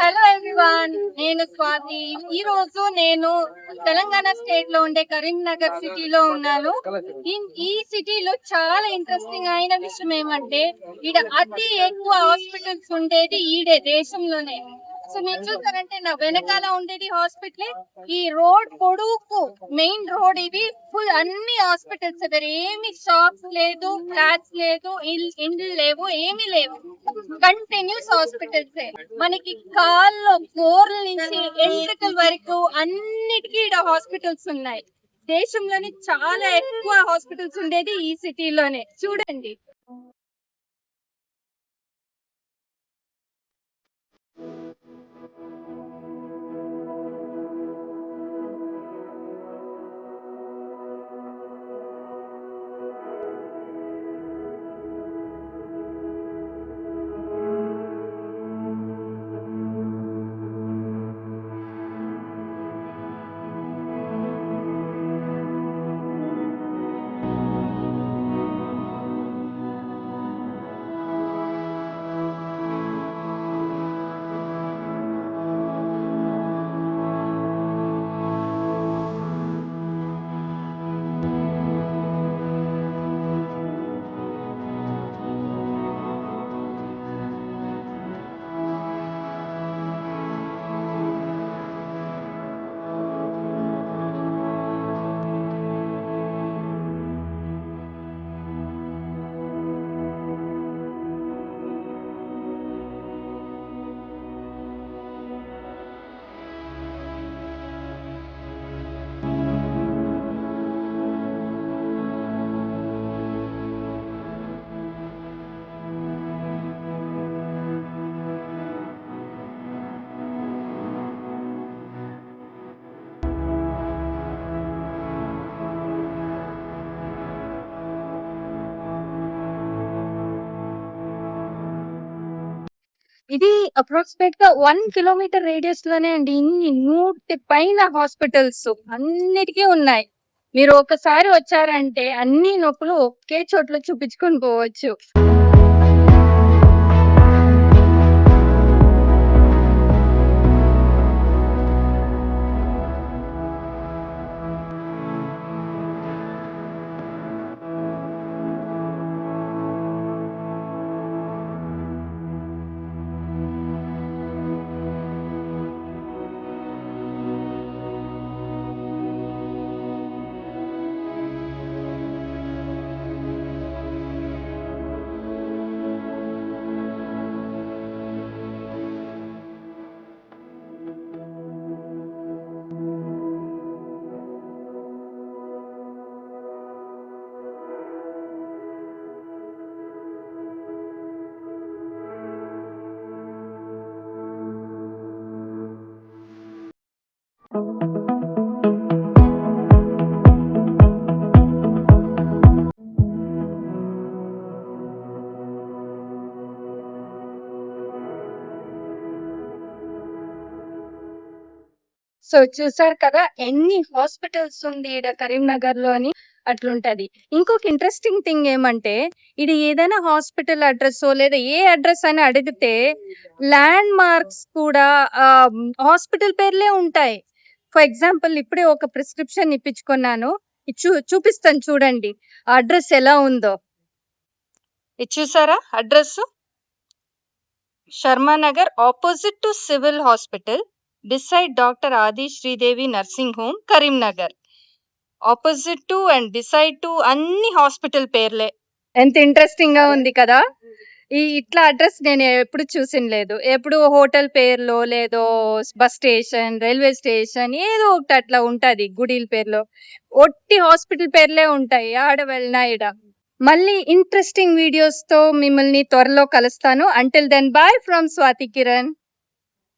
Hello everyone, నేను స్వాతి. ఈ రోజు నేను తెలంగాణ స్టేట్ లో ఉండే కరీంనగర్ సిటీలో ఉన్నాను. ఈ సిటీలో చాలా ఇంట్రెస్టింగ్ అయిన విషయం ఏమంటే ఈడ అతి ఎక్కువ హాస్పిటల్స్ ఉండేది ఈడే దేశంలోనే. సో మీరు చూసారంటే నా వెనకాల ఉండేది హాస్పిటల్. ఈ రోడ్ పొడుగు మెయిన్ రోడ్ ఇది ఫుల్ అన్ని హాస్పిటల్స్ దగ్గర ఏమి షాప్స్ లేదు, ఫ్లాట్స్ లేదు, ఇండ్లు లేవు, ఏమీ లేవు. Continuous hospitals. మనకి కాళ్ళు గోర్ల నుంచి ఎంట్రికల వరకు అన్నిటికీ ఇక్కడ హాస్పిటల్స్ ఉన్నాయి. దేశంలోనే చాలా ఎక్కువ హాస్పిటల్స్ ఉండేది ఈ సిటీలోనే. చూడండి, ఇది అప్రాక్సిమేట్ గా 1 కిలోమీటర్ రేడియస్ లోనే అండి. ఇన్ని 100 పైన హాస్పిటల్స్ అన్నిటికీ ఉన్నాయి. మీరు ఒకసారి వచ్చారంటే అన్ని నొప్పులు ఒకే చోట్ల చూపించుకొని పోవచ్చు. సో చూసారు కదా ఎన్ని హాస్పిటల్స్ ఉంది ఈడ కరీంనగర్ లో అని. అట్లుంటది. ఇంకొక ఇంట్రెస్టింగ్ థింగ్ ఏమంటే ఇది ఏదైనా హాస్పిటల్ అడ్రస్ లేదా ఏ అడ్రస్ అని అడిగితే ల్యాండ్ మార్క్స్ కూడా హాస్పిటల్ పేర్లే ఉంటాయి. ఫర్ ఎగ్జాంపుల్ ఇప్పుడే ఒక ప్రిస్క్రిప్షన్ ఇప్పించుకున్నాను. చూపిస్తాను చూడండి ఆ అడ్రస్ ఎలా ఉందో. ఇది చూసారా address? Sharmanagar, opposite to civil hospital, beside Dr. Adi Sridevi Nursing Home, Karimnagar. Opposite to and beside to అన్ని హాస్పిటల్ పేర్లే. ఎంత ఇంట్రెస్టింగ్ గా ఉంది కదా. ఇట్లా అడ్రస్ నేను ఎప్పుడు చూసిన లేదు. ఎప్పుడు హోటల్ పేర్లో లేదో బస్ స్టేషన్, రైల్వే స్టేషన్ ఏదో ఒకటి అట్లా ఉంటది. గుడిల పేర్లో ఒట్టి హాస్పిటల్ పేర్లే ఉంటాయి. ఆడ వెళ్ళినా ఈడ. మళ్ళీ ఇంట్రెస్టింగ్ వీడియోస్ తో మిమ్మల్ని త్వరలో కలుస్తాను. Until then bye from Swati Kiran.